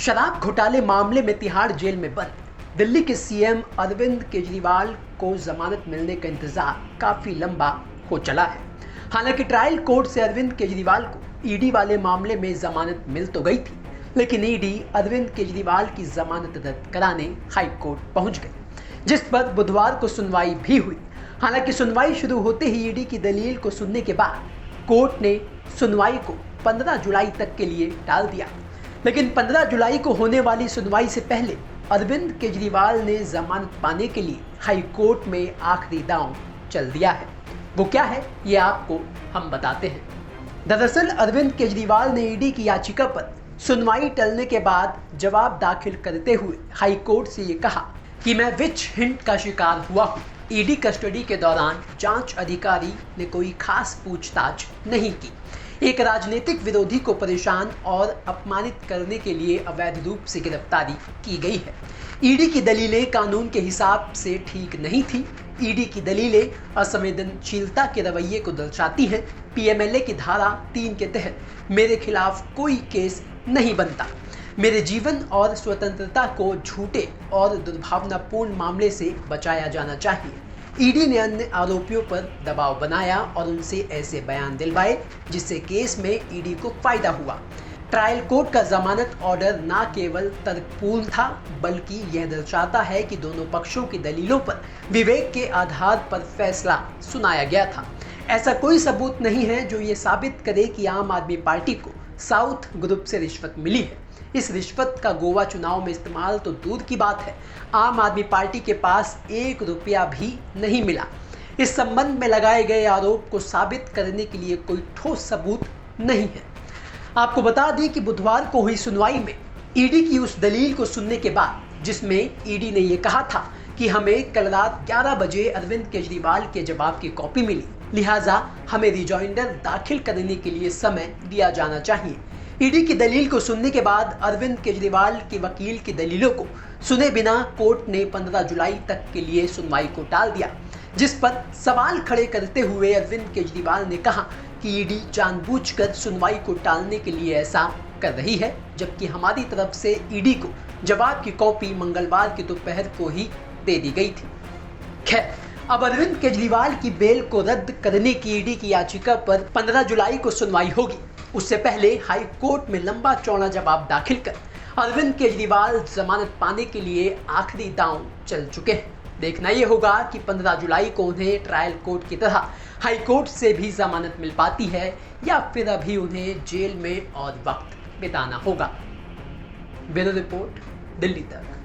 शराब घोटाले मामले में तिहाड़ जेल में बंद दिल्ली के सीएम अरविंद केजरीवाल को जमानत मिलने का इंतजार काफी लंबा हो चला है। हालांकि ट्रायल कोर्ट से अरविंद केजरीवाल को ईडी वाले मामले में जमानत मिल तो गई थी, लेकिन ईडी अरविंद केजरीवाल की जमानत रद्द कराने हाई कोर्ट पहुंच गई, जिस पर बुधवार को सुनवाई भी हुई। हालांकि सुनवाई शुरू होते ही ईडी की दलील को सुनने के बाद कोर्ट ने सुनवाई को 15 जुलाई तक के लिए टाल दिया। लेकिन 15 जुलाई को होने वाली सुनवाई से पहले अरविंद केजरीवाल ने जमानत पाने के लिए हाई कोर्ट में आखिरी दांव चल दिया है। वो क्या है, ये आपको हम बताते हैं। दरअसल अरविंद केजरीवाल ने ईडी की याचिका पर सुनवाई टलने के बाद जवाब दाखिल करते हुए हाई कोर्ट से ये कहा कि मैं विच हिंट का शिकार हुआ हूँ। ईडी कस्टडी के दौरान जांच अधिकारी ने कोई खास पूछताछ नहीं की। एक राजनीतिक विरोधी को परेशान और अपमानित करने के लिए अवैध रूप से गिरफ्तारी की गई है। ईडी की दलीलें कानून के हिसाब से ठीक नहीं थी। ईडी की दलीलें असंवेदनशीलता के रवैये को दर्शाती हैं। पीएमएलए की धारा 3 के तहत मेरे खिलाफ कोई केस नहीं बनता। मेरे जीवन और स्वतंत्रता को झूठे और दुर्भावनापूर्ण मामले से बचाया जाना चाहिए। ईडी ने अन्य आरोपियों पर दबाव बनाया और उनसे ऐसे बयान दिलवाए जिससे केस में ईडी को फायदा हुआ। ट्रायल कोर्ट का जमानत ऑर्डर न केवल तर्कपूर्ण था, बल्कि यह दर्शाता है कि दोनों पक्षों की दलीलों पर विवेक के आधार पर फैसला सुनाया गया था। ऐसा कोई सबूत नहीं है जो ये साबित करे कि आम आदमी पार्टी को साउथ ग्रुप से रिश्वत मिली है। इस रिश्वत का गोवा चुनाव में इस्तेमाल तो दूर की बात है, आम आदमी पार्टी के पास 1 रुपया भी नहीं मिला। इस संबंध में लगाए गए आरोप को साबित करने के लिए कोई ठोस सबूत नहीं है। आपको बता दें कि बुधवार को हुई सुनवाई में ईडी की उस दलील को सुनने के बाद जिसमें ईडी ने यह कहा था कि हमें कल रात 11 बजे अरविंद केजरीवाल के जवाब की कॉपी मिली, लिहाजा हमें रिजॉइंडर दाखिल करने के लिए समय दिया जाना चाहिए। ईडी की दलील को सुनने के बाद अरविंद केजरीवाल के वकील की दलीलों को सुने बिना कोर्ट ने 15 जुलाई तक के लिए सुनवाई को टाल दिया, जिस पर सवाल खड़े करते हुए अरविंद केजरीवाल ने कहा कि ईडी जानबूझकर सुनवाई को टालने के लिए ऐसा कर रही है, जबकि हमारी तरफ से ईडी को जवाब की कॉपी मंगलवार की दोपहर को ही दे दी गई थी। खैर, अब अरविंद केजरीवाल की बेल को रद्द करने की ईडी की याचिका पर 15 जुलाई को सुनवाई होगी। उससे पहले हाई कोर्ट में लंबा चौड़ा जवाब दाखिल कर अरविंद केजरीवाल जमानत पाने के लिए आखिरी दांव चल चुके हैं। देखना यह होगा कि 15 जुलाई को उन्हें ट्रायल कोर्ट की तरह हाई कोर्ट से भी जमानत मिल पाती है या फिर अभी उन्हें जेल में और वक्त बिताना होगा। ब्यूरो रिपोर्ट, दिल्ली तक।